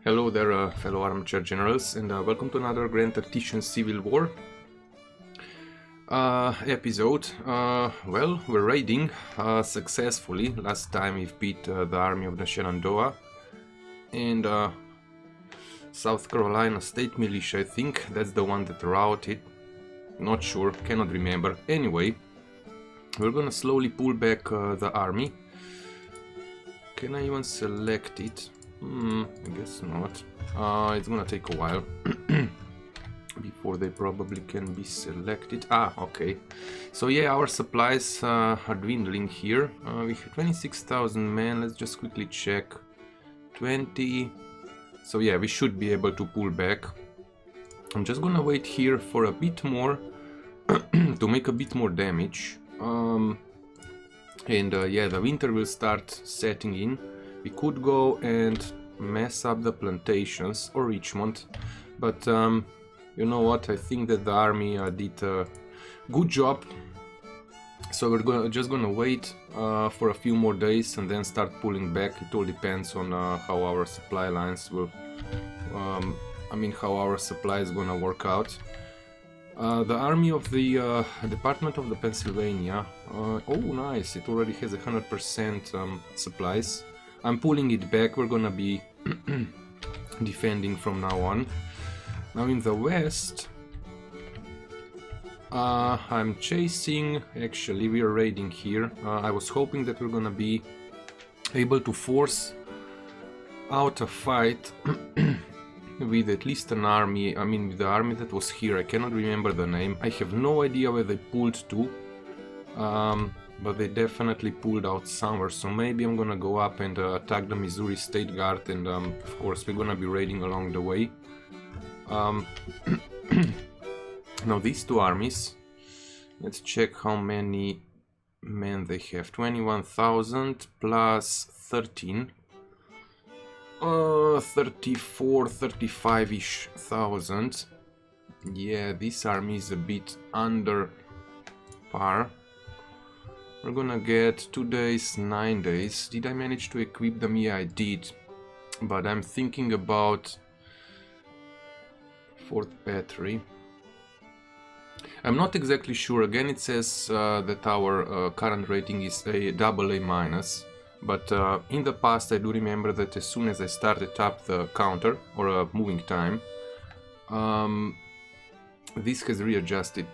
Hello there, fellow armchair generals, and welcome to another Grand Tactician Civil War episode. Well, we're raiding successfully. Last time we've beat the army of the Shenandoah and South Carolina State Militia, I think. That's the one that routed. Not sure, cannot remember. Anyway, we're gonna slowly pull back the army. Can I even select it? I guess not. It's gonna take a while before they probably can be selected. Okay. So yeah, our supplies are dwindling here. We have 26,000 men. Let's just quickly check. 20. So yeah, we should be able to pull back. I'm just gonna wait here for a bit more to make a bit more damage. Yeah, the winter will start setting in. We could go and mess up the plantations or Richmond, but you know what, I think that the army did a good job, so we're just gonna wait for a few more days and then start pulling back. It all depends on how our supply lines will, how our supply is gonna work out. The army of the Department of the Pennsylvania, oh nice, it already has 100% supplies. I'm pulling it back, we're gonna be defending from now on. Now in the west, I'm chasing, actually we are raiding here. I was hoping that we're gonna be able to force out a fight with at least an army, with the army that was here. I cannot remember the name. I have no idea where they pulled to. But they definitely pulled out somewhere, so maybe I'm gonna go up and attack the Missouri State Guard, and of course we're gonna be raiding along the way. Now these two armies, let's check how many men they have. 21,000 plus 13. 34, 35-ish thousand. Yeah, this army is a bit under par. We're gonna get 2 days, 9 days. Did I manage to equip them? Yeah, I did. But I'm thinking about 4th battery. I'm not exactly sure. Again, it says that our current rating is a AA-. But in the past, I do remember that as soon as I started up the counter, or moving time, this has readjusted.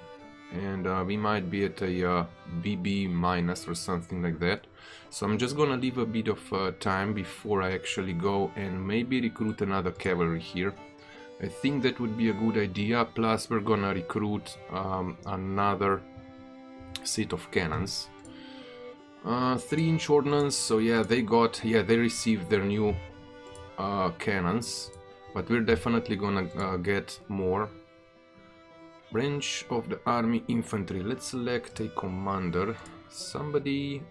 And we might be at a BB- or something like that. So I'm just gonna leave a bit of time before I actually go and maybe recruit another cavalry here. I think that would be a good idea. Plus we're gonna recruit another set of cannons. 3-inch ordnance, so yeah, they received their new cannons, but we're definitely gonna get more. Branch of the Army Infantry. Let's select a commander. Somebody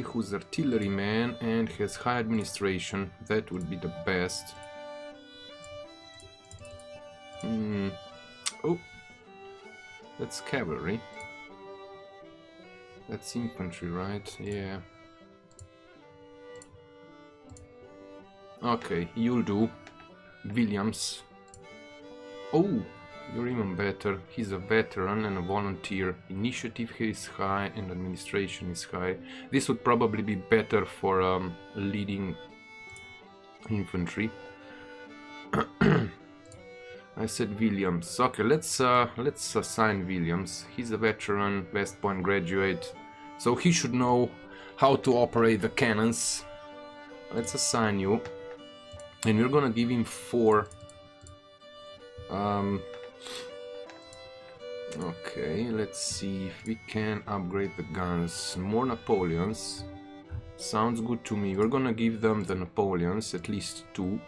who's artilleryman and has high administration. That would be the best. Oh, that's cavalry. That's infantry, right? Yeah. Okay, you'll do. Williams. Oh, you're even better. He's a veteran and a volunteer. Initiative is high and administration is high. This would probably be better for leading infantry. I said Williams. Okay, let's assign Williams. He's a veteran, West Point graduate, so he should know how to operate the cannons. Let's assign you, and we're gonna give him 4. Okay, let's see if we can upgrade the guns. More Napoleons. Sounds good to me. We're gonna give them the Napoleons, at least 2.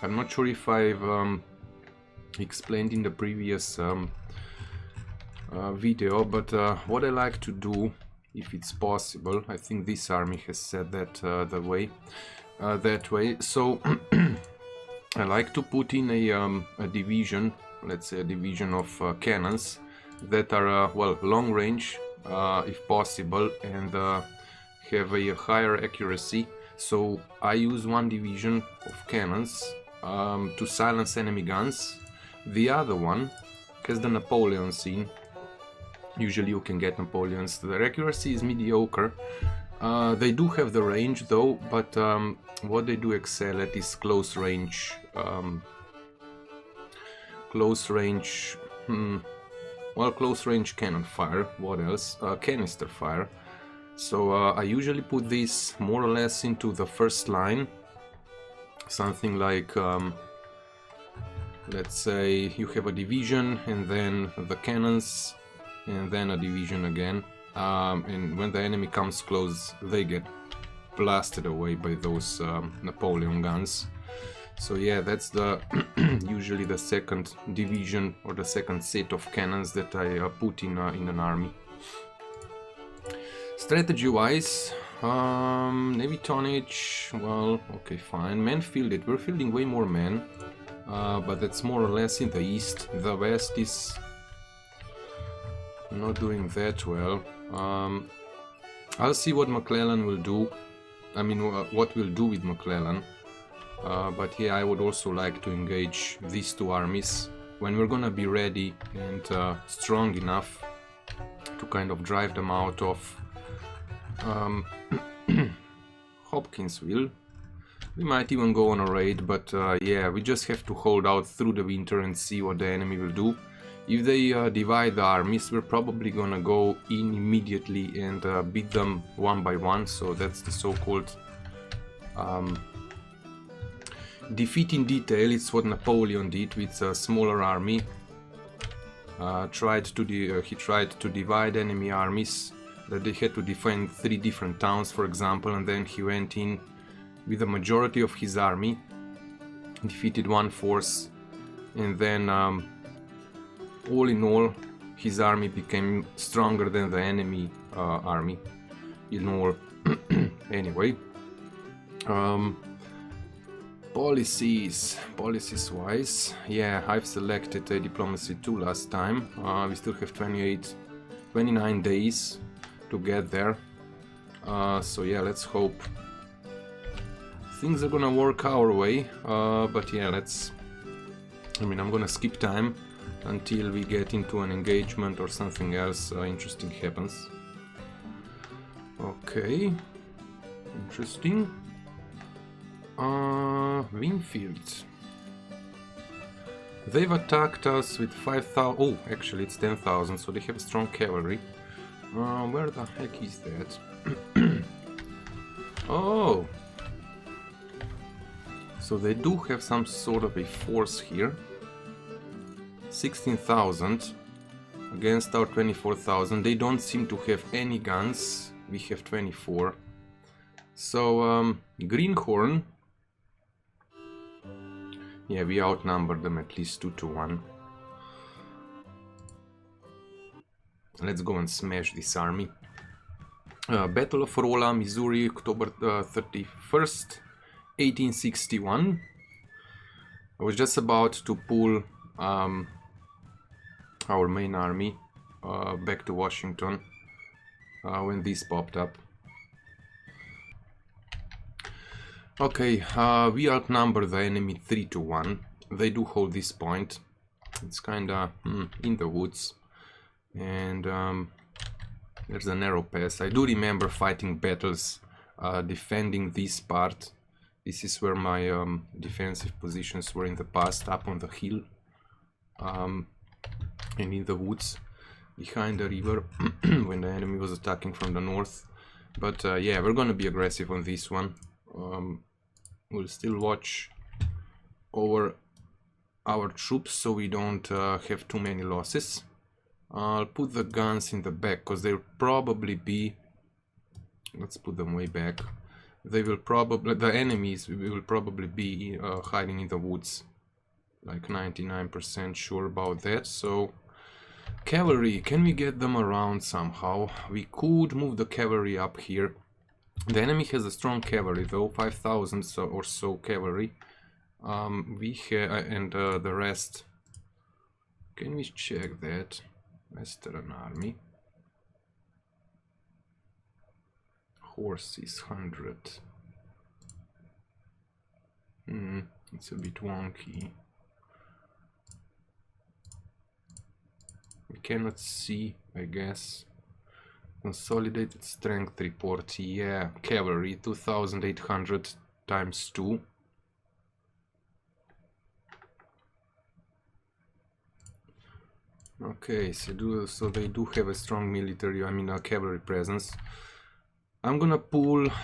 I'm not sure if I've explained in the previous video, but what I like to do, if it's possible, I think this army has said that that way. So I like to put in a division, let's say a division of cannons that are well long range, if possible, and have a higher accuracy, so I use one division of cannons to silence enemy guns. The other one has the Napoleon scene. Usually you can get Napoleons. Their accuracy is mediocre. They do have the range though, but what they do excel at is close range. Close range cannon fire. What else? Canister fire. So I usually put this more or less into the first line. Something like, let's say you have a division and then the cannons and then a division again. And when the enemy comes close, they get blasted away by those Napoleon guns. So yeah, that's the usually the second division or the second set of cannons that I put in an army. Strategy-wise, navy tonnage, well, okay, fine. Men fielded, we're fielding way more men, but that's more or less in the east. The west is not doing that well. I'll see what McClellan will do. I mean, what we'll do with McClellan. But yeah, I would also like to engage these two armies when we're gonna be ready and strong enough to kind of drive them out of Hopkinsville. We might even go on a raid, but yeah, we just have to hold out through the winter and see what the enemy will do. If they divide the armies, we're probably gonna go in immediately and beat them one by one, so that's the so-called defeat in detail. It's what Napoleon did with a smaller army. He tried to divide enemy armies, that they had to defend 3 different towns, for example, and then he went in with the majority of his army, defeated one force, and then all in all, his army became stronger than the enemy army. In all, anyway. Policies-wise, yeah, I've selected a diplomacy 2 last time. We still have 29 days to get there. So yeah, let's hope things are gonna work our way. But yeah, I'm gonna skip time until we get into an engagement or something else interesting happens. Okay, interesting. Winfield. They've attacked us with 5,000. Oh, actually it's 10,000, so they have strong cavalry. Where the heck is that? Oh! So they do have some sort of a force here. 16,000 against our 24,000. They don't seem to have any guns. We have 24. So, Greenhorn. Yeah, we outnumbered them at least 2 to 1. Let's go and smash this army. Battle of Rolla, Missouri, October 31st, 1861. I was just about to pull our main army back to Washington when this popped up. Okay, we outnumber the enemy 3 to 1. They do hold this point. It's kinda in the woods. And there's a narrow pass. I do remember fighting battles defending this part. This is where my defensive positions were in the past, up on the hill and in the woods behind the river when the enemy was attacking from the north. But yeah, we're gonna be aggressive on this one. We'll still watch over our troops so we don't have too many losses. I'll put the guns in the back because they'll probably be... Let's put them way back. They will probably... The enemies will probably be hiding in the woods. Like 99% sure about that. So, cavalry, can we get them around somehow? We could move the cavalry up here. The enemy has a strong cavalry though, 5,000 or so cavalry. We have, and the rest. Can we check that? Western army. horses, 100. It's a bit wonky. We cannot see, I guess. Consolidated strength report, yeah, cavalry, 2800 times 2. Okay, so they do have a strong military, I mean a cavalry presence. I'm gonna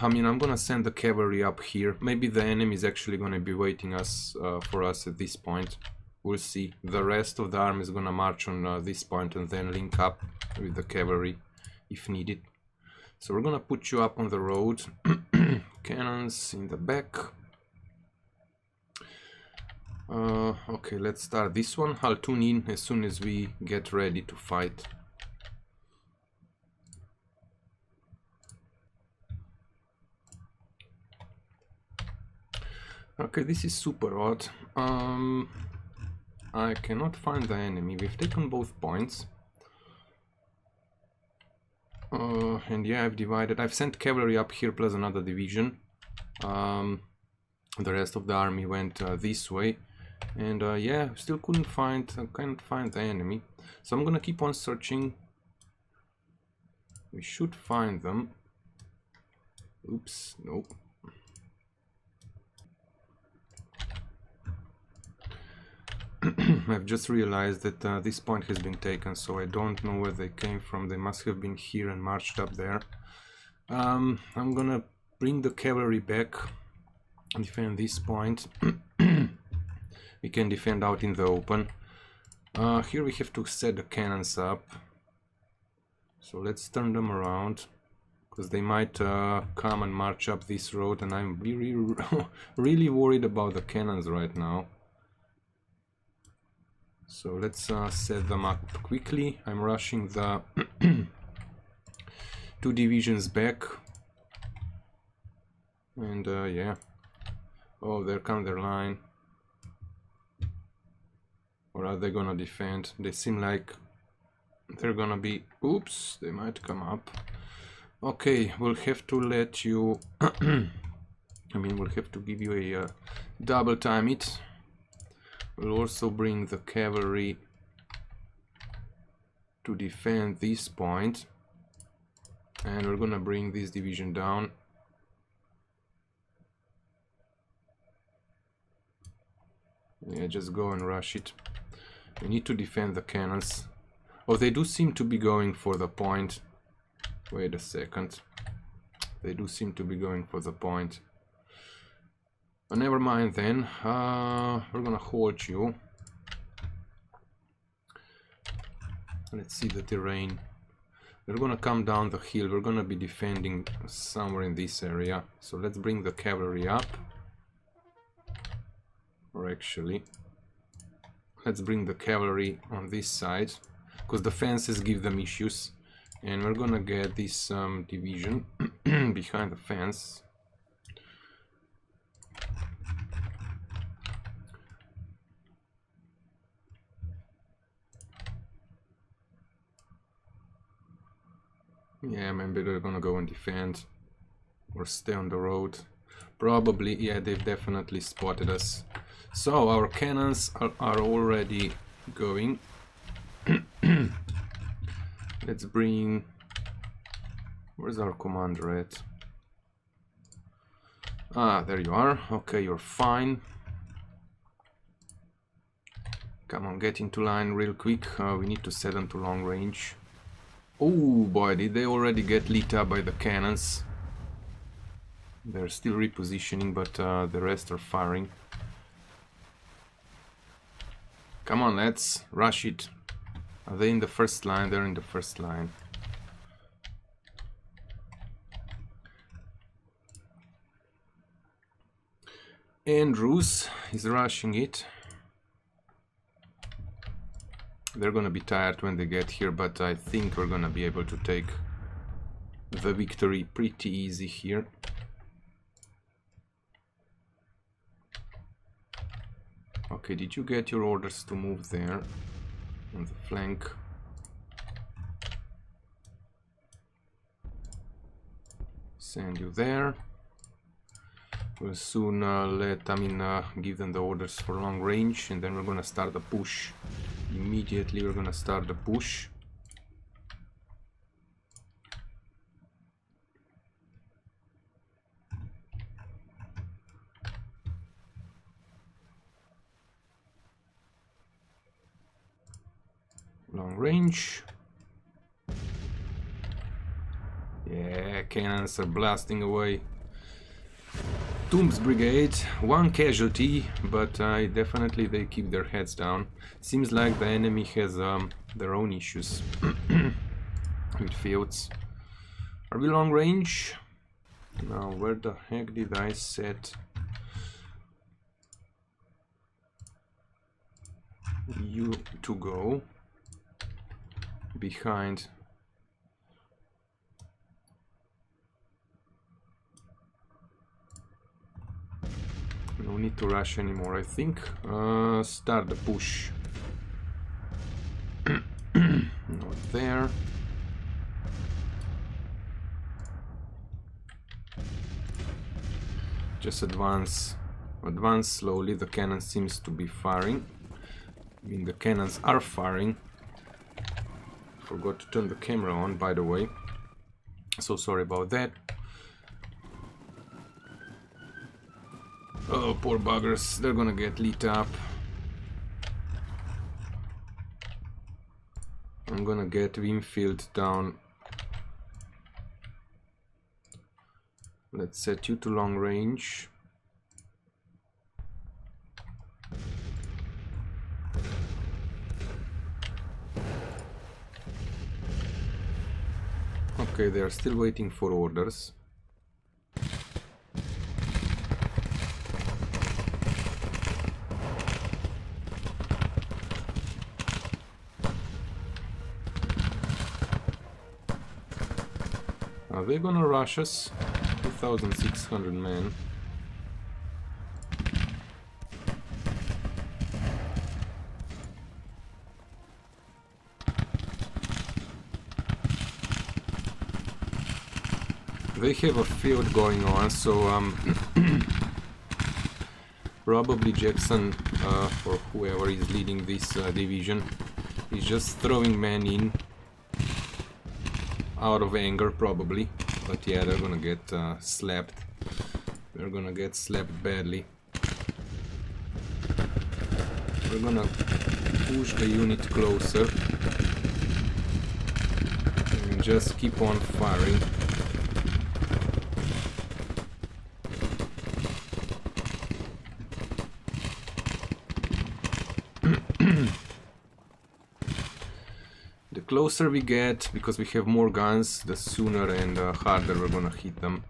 I'm gonna send the cavalry up here. Maybe the enemy is actually gonna be waiting for us at this point. We'll see. The rest of the army is gonna march on this point and then link up with the cavalry if needed. So we're gonna put you up on the road. Cannons in the back. Okay, let's start this one. I'll tune in as soon as we get ready to fight. Okay, this is super odd. I cannot find the enemy. We've taken both points. And yeah, I've sent cavalry up here plus another division. The rest of the army went this way. And yeah, still can't find the enemy. So I'm gonna keep on searching. We should find them. Oops, nope. I've just realized that this point has been taken, so I don't know where they came from. They must have been here and marched up there. I'm gonna bring the cavalry back and defend this point. We can defend out in the open. Here we have to set the cannons up. So let's turn them around, because they might come and march up this road, and I'm really worried about the cannons right now. So let's set them up quickly. I'm rushing the 2 divisions back. And yeah. Oh, there comes their line. Or are they gonna defend? They seem like they're gonna be... Oops, they might come up. Okay, we'll have to let you... we'll have to give you a double time it. We'll also bring the cavalry to defend this point. And we're gonna bring this division down. Yeah, just go and rush it. We need to defend the cannons. Oh, they do seem to be going for the point. Wait a second. They do seem to be going for the point. But never mind then. We're gonna hold you. Let's see the terrain. We're gonna come down the hill. We're gonna be defending somewhere in this area. So let's bring the cavalry up. Or actually, let's bring the cavalry on this side, because the fences give them issues. And we're gonna get this division behind the fence. Yeah, maybe they're gonna go and defend or stay on the road. Probably, yeah, they've definitely spotted us. So our cannons are already going. Let's bring... Where's our commander at? Ah, there you are. Okay, you're fine. Come on, get into line real quick. We need to set them to long range. Oh boy, did they already get lit up by the cannons. They're still repositioning, but the rest are firing. Come on, let's rush it. Are they in the first line? They're in the first line. Andrews is rushing it. They're gonna be tired when they get here, but I think we're gonna be able to take the victory pretty easy here. Okay, did you get your orders to move there on the flank? Send you there. We'll soon give them the orders for long range, and then we're gonna start the push. Immediately we're gonna start the push. Long range. Yeah, cannons are blasting away. Tombs Brigade, one casualty, but definitely they keep their heads down. Seems like the enemy has their own issues with fields. Are we long range? Now, where the heck did I set you to go? Behind. No need to rush anymore, I think. Start the push. Not there. Just advance. Advance slowly. The cannon seems to be firing. I mean, the cannons are firing. Forgot to turn the camera on, by the way. So sorry about that. Oh, poor buggers. They're gonna get lit up. I'm gonna get Winfield down. Let's set you to long range. Okay, they are still waiting for orders. Are they gonna rush us? 2,600 men. They have a field going on, so probably Jackson or whoever is leading this division is just throwing men in out of anger, probably. But yeah, they're gonna get slapped. They're gonna get slapped badly. We're gonna push the unit closer and just keep on firing. The closer we get, because we have more guns, the sooner and harder we're gonna hit them.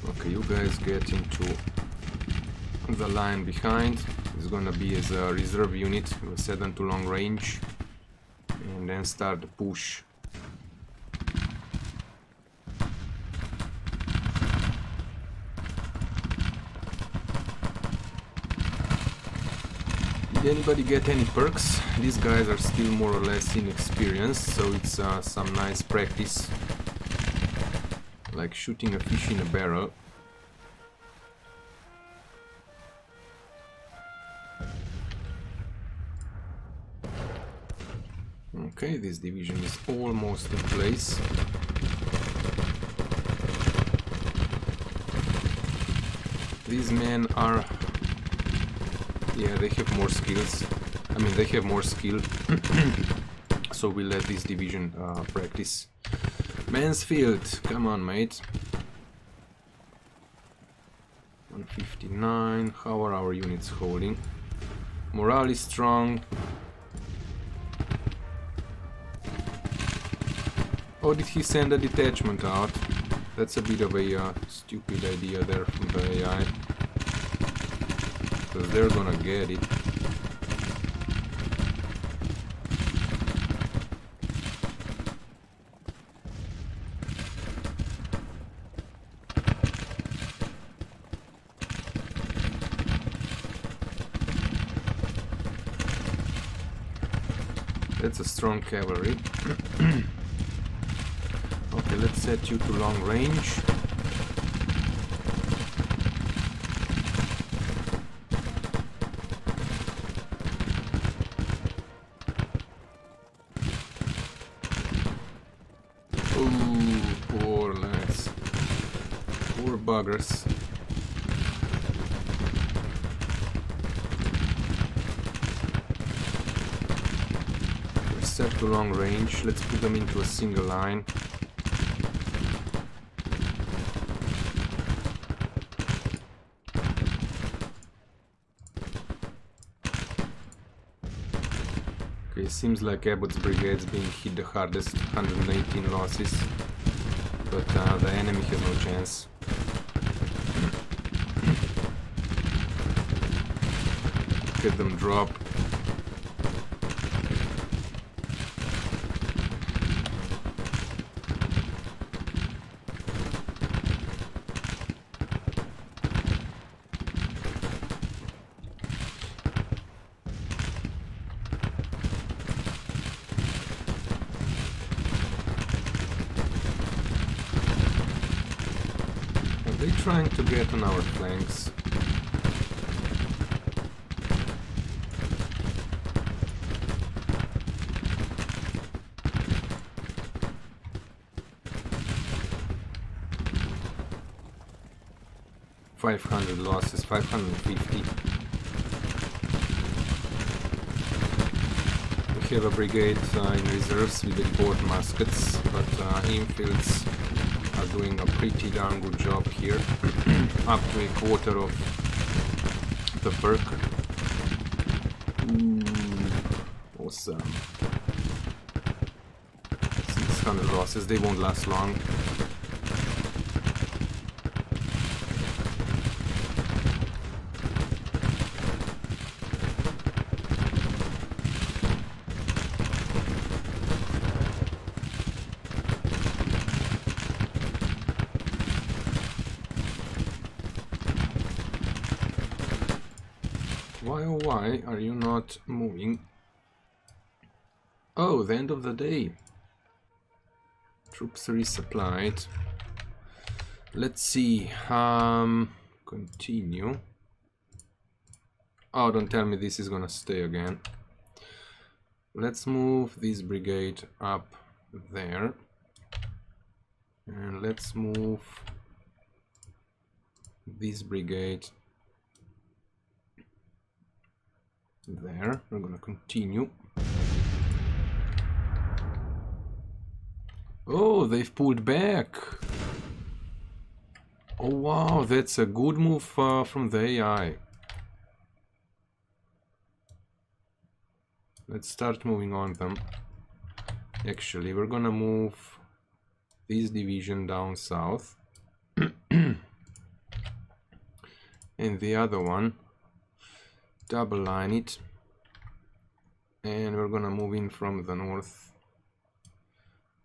Okay, you guys get into the line behind. It's gonna be as a reserve unit. We'll set them to long range and then start the push. Did anybody get any perks? These guys are still more or less inexperienced, so it's some nice practice. Like shooting a fish in a barrel. Okay, this division is almost in place. These men are... yeah, they have more skills. I mean, they have more skill. So we'll let this division practice. Mansfield, come on, mate. 159. How are our units holding? Morale is strong. Oh, did he send a detachment out? That's a bit of a stupid idea there from the AI. Because they're gonna get it. That's a strong cavalry. Okay, let's set you to long range. Ooh, poor lads. Poor buggers. We're set to long range. Let's put them into a single line. Okay, seems like Abbott's brigade's being hit the hardest, 118 losses, but the enemy has no chance. Get them drop. Are they trying to get on our flanks? $500 losses, 550. We have a brigade in reserves with board muskets, but infields are doing a pretty darn good job here. Up to a quarter of the perk. Ooh, awesome. 600 losses, they won't last long. Why oh why are you not moving? Oh, the end of the day. Troops resupplied. Let's see. Continue. Oh, don't tell me this is gonna stay again. Let's move this brigade up there. And let's move this brigade there. We're gonna continue. Oh, they've pulled back. Oh wow, that's a good move from the AI. Let's start moving on them. Actually, we're gonna move this division down south. And the other one, double line it. And we're gonna move in from the north.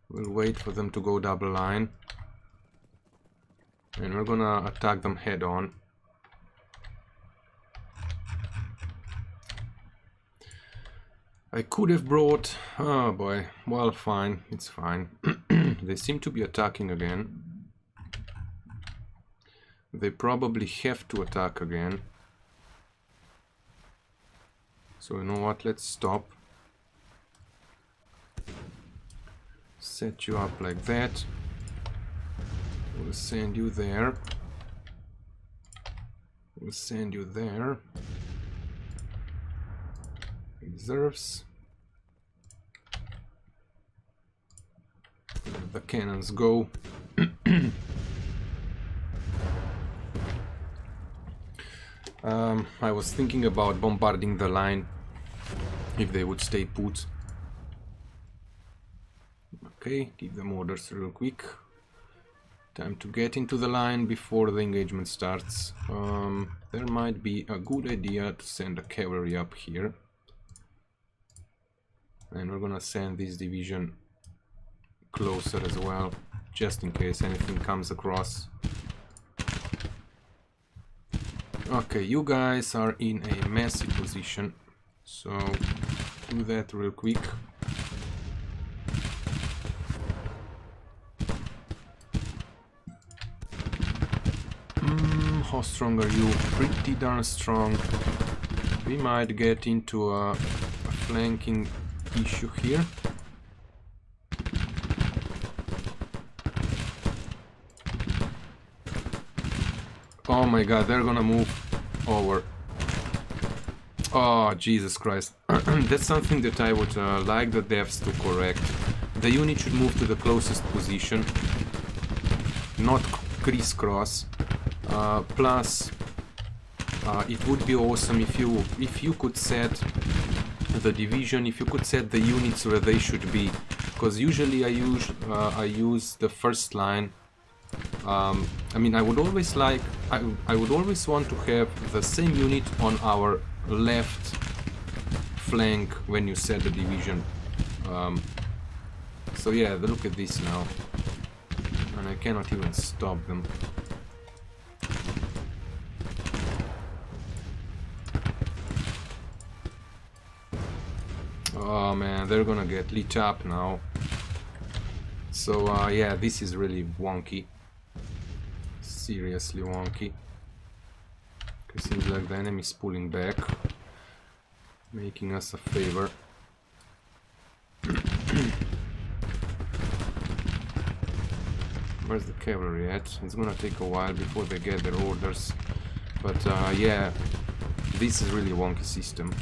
We'll wait for them to go double line. And we're gonna attack them head on. I could have brought... oh boy, well fine, it's fine. They seem to be attacking again. They probably have to attack again. So you know what, let's stop. Set you up like that. We'll send you there. We'll send you there. Reserves. Let the cannons go. I was thinking about bombarding the line if they would stay put. Okay, give them orders real quick. Time to get into the line before the engagement starts. There might be a good idea to send a cavalry up here. And we're gonna send this division closer as well, just in case anything comes across. Okay, you guys are in a massive position, so do that real quick. How strong are you? Pretty darn strong. We might get into a flanking issue here. Oh my god, they're gonna move over. Oh, Jesus Christ. That's something that I would like the devs to correct. The unit should move to the closest position, not crisscross. Plus, it would be awesome if you could set the division, if you could set the units where they should be. Because usually I use the first line. I mean, I would always want to have the same unit on our left flank when you set the division. So yeah, look at this now, and I cannot even stop them. Oh man, they're gonna get lit up now. So yeah, this is really wonky. Seriously wonky. It seems like the enemy is pulling back, making us a favor. Where's the cavalry at? It's gonna take a while before they get their orders. But yeah, this is really a wonky system.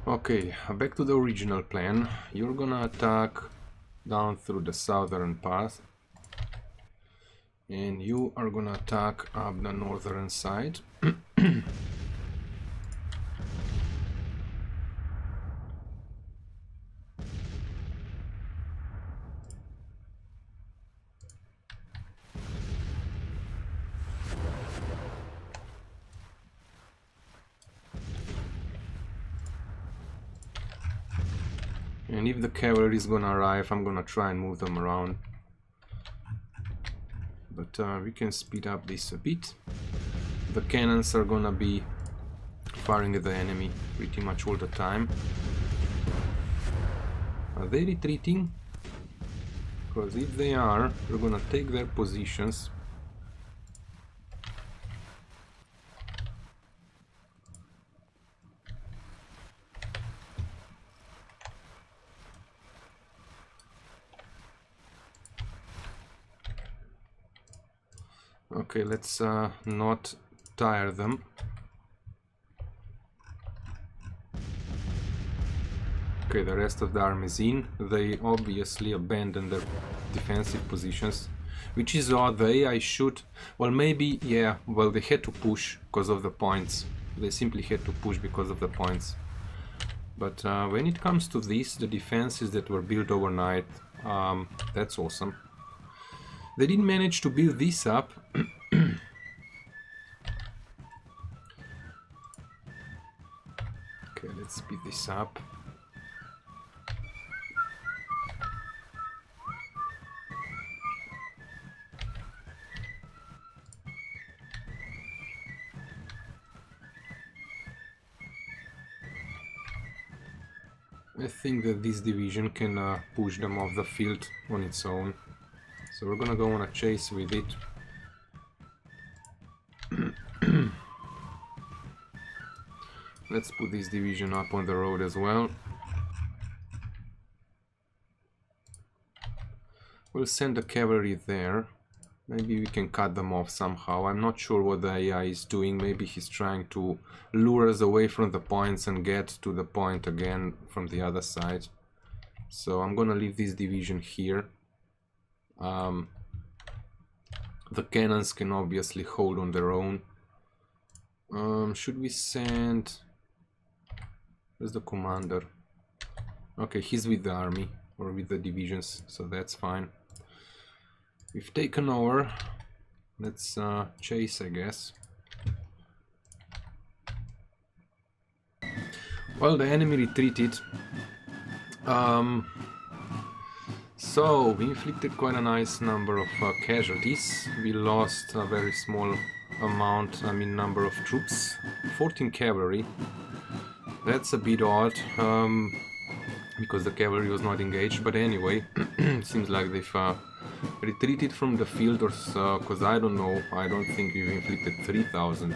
Okay, back to the original plan. You're gonna attack down through the southern path, and you are gonna attack up the northern side. And if the cavalry is gonna arrive, I'm gonna try and move them around. But we can speed up this a bit. The cannons are gonna be firing at the enemy pretty much all the time. Are they retreating? Because if they are, we're gonna take their positions. Okay, let's not tire them. Okay, the rest of the army is in. They obviously abandoned their defensive positions, which is odd. The AI should... Well, maybe, yeah, well, they had to push because of the points. They simply had to push because of the points. But when it comes to this, the defenses that were built overnight, that's awesome. They didn't manage to build this up. Okay, let's speed this up. I think that this division can push them off the field on its own. So we're gonna go on a chase with it. Let's put this division up on the road as well. We'll send the cavalry there. Maybe we can cut them off somehow. I'm not sure what the AI is doing. Maybe he's trying to lure us away from the points and get to the point again from the other side. So I'm gonna leave this division here. The cannons can obviously hold on their own. Should we send... Where's the commander? Okay, he's with the army or with the divisions, so that's fine. We've taken over. Let's chase, I guess. Well, the enemy retreated. So, we inflicted quite a nice number of casualties. We lost a very small amount, number of troops. 14 cavalry. That's a bit odd, because the cavalry was not engaged, but anyway, seems like they've retreated from the field, or because I don't know, I don't think we've inflicted 3,000,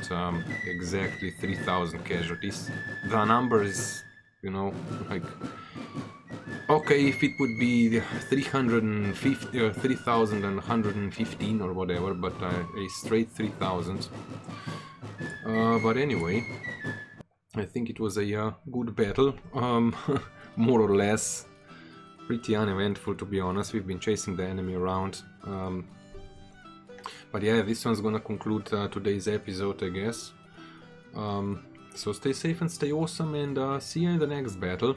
exactly 3,000 casualties. The number is, you know, like, okay, if it would be 350 or 3,115 or whatever, but a straight 3,000. But anyway, I think it was a good battle, more or less. Pretty uneventful, to be honest. We've been chasing the enemy around. But yeah, this one's gonna conclude today's episode, I guess. So stay safe and stay awesome, and see you in the next battle.